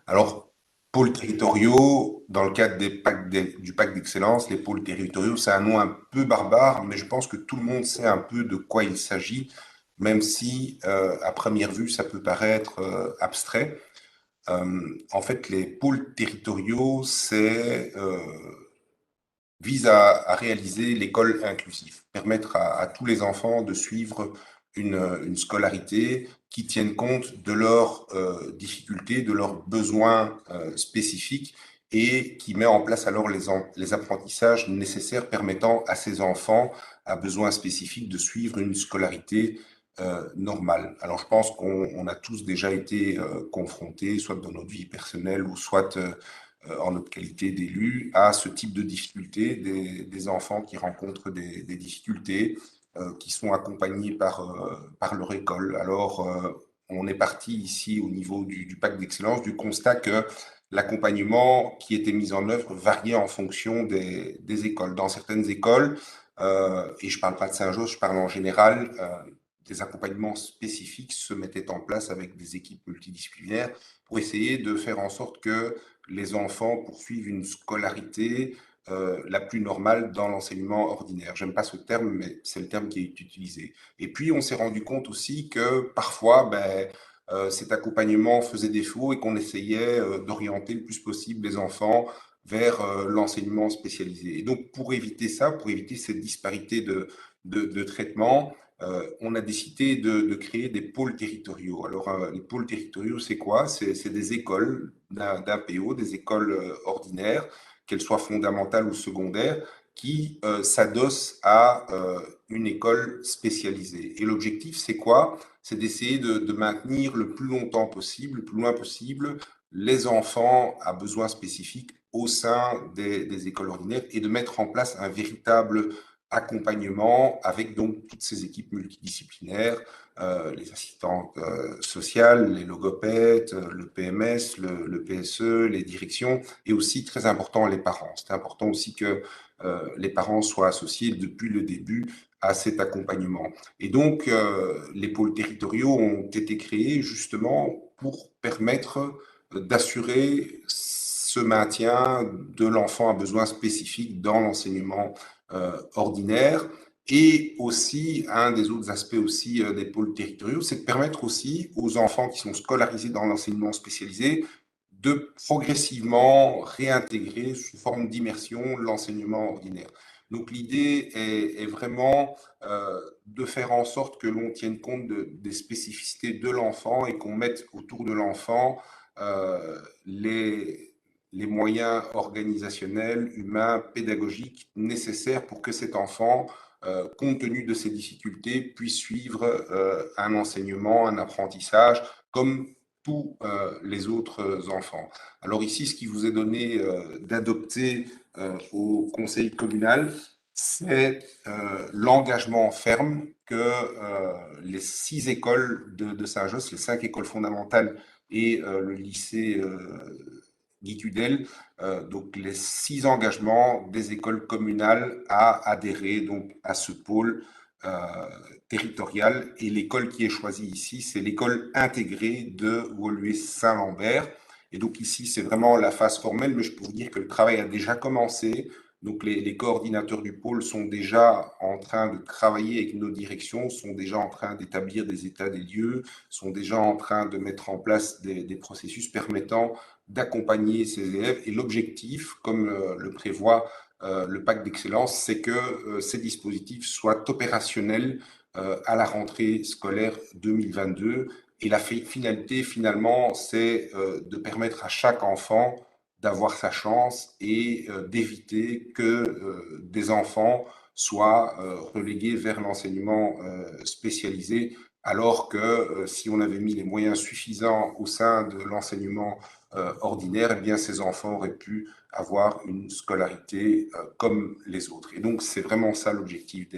Alors, pôles territoriaux, dans le cadre du pacte d'excellence, les pôles territoriaux, c'est un nom un peu barbare, mais je pense que tout le monde sait un peu de quoi il s'agit, même si, à première vue, ça peut paraître abstrait. En fait, les pôles territoriaux, vise à réaliser l'école inclusive, permettre à tous les enfants de suivre une scolarité qui tienne compte de leurs difficultés, de leurs besoins spécifiques et qui met en place alors les apprentissages nécessaires permettant à ces enfants à besoins spécifiques de suivre une scolarité normale. Alors je pense qu'on a tous déjà été confrontés, soit dans notre vie personnelle ou soit en notre qualité d'élu, à ce type de difficultés, des enfants qui rencontrent des difficultés, qui sont accompagnés par leur école. Alors, on est parti ici au niveau du pacte d'excellence du constat que l'accompagnement qui était mis en œuvre variait en fonction des écoles. Dans certaines écoles, et je ne parle pas de Saint-Josse, je parle en général, des accompagnements spécifiques se mettaient en place avec des équipes multidisciplinaires pour essayer de faire en sorte que les enfants poursuivent une scolarité la plus normale dans l'enseignement ordinaire. J'aime pas ce terme, mais c'est le terme qui est utilisé. Et puis, on s'est rendu compte aussi que parfois, cet accompagnement faisait défaut et qu'on essayait d'orienter le plus possible les enfants vers l'enseignement spécialisé. Et donc, pour éviter ça, pour éviter cette disparité de traitement, on a décidé de créer des pôles territoriaux. Alors, les pôles territoriaux, c'est quoi? C'est des écoles d'un PO, des écoles ordinaires, qu'elles soient fondamentales ou secondaires, qui s'adossent à une école spécialisée. Et l'objectif, c'est quoi? C'est d'essayer de maintenir le plus longtemps possible, le plus loin possible, les enfants à besoins spécifiques au sein des écoles ordinaires et de mettre en place un véritable accompagnement avec donc toutes ces équipes multidisciplinaires, les assistantes sociales, les logopèdes, le PMS, le PSE, les directions, et aussi très important les parents. C'est important aussi que les parents soient associés depuis le début à cet accompagnement. Et donc, les pôles territoriaux ont été créés justement pour permettre d'assurer ce maintien de l'enfant à besoins spécifiques dans l'enseignement ordinaire. Et aussi, un des autres aspects aussi des pôles territoriaux, c'est de permettre aussi aux enfants qui sont scolarisés dans l'enseignement spécialisé de progressivement réintégrer sous forme d'immersion l'enseignement ordinaire. Donc l'idée est vraiment de faire en sorte que l'on tienne compte des spécificités de l'enfant et qu'on mette autour de l'enfant les moyens organisationnels, humains, pédagogiques nécessaires pour que cet enfant, compte tenu de ses difficultés, puisse suivre un enseignement, un apprentissage comme tous les autres enfants. Alors ici, ce qui vous est donné d'adopter au conseil communal, c'est l'engagement ferme que les 6 écoles de Saint-Josse, les 5 écoles fondamentales et le lycée Guy Tudel, donc les 6 engagements des écoles communales à adhérer donc à ce pôle euh, territorial. Et l'école qui est choisie ici, c'est l'école intégrée de Woluwe-Saint-Lambert. Et donc ici, c'est vraiment la phase formelle, mais je peux vous dire que le travail a déjà commencé. Donc les coordinateurs du pôle sont déjà en train de travailler avec nos directions, sont déjà en train d'établir des états des lieux, sont déjà en train de mettre en place des processus permettant d'accompagner ces élèves. Et l'objectif, comme le prévoit le pacte d'excellence, c'est que ces dispositifs soient opérationnels à la rentrée scolaire 2022. Et la finalité, finalement, c'est de permettre à chaque enfant d'avoir sa chance et d'éviter que des enfants soient relégués vers l'enseignement spécialisé, alors que si on avait mis les moyens suffisants au sein de l'enseignement ordinaire, eh bien, ces enfants auraient pu avoir une scolarité comme les autres. Et donc, c'est vraiment ça l'objectif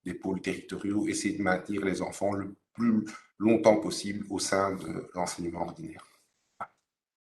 des pôles territoriaux, essayer de maintenir les enfants le plus longtemps possible au sein de l'enseignement ordinaire.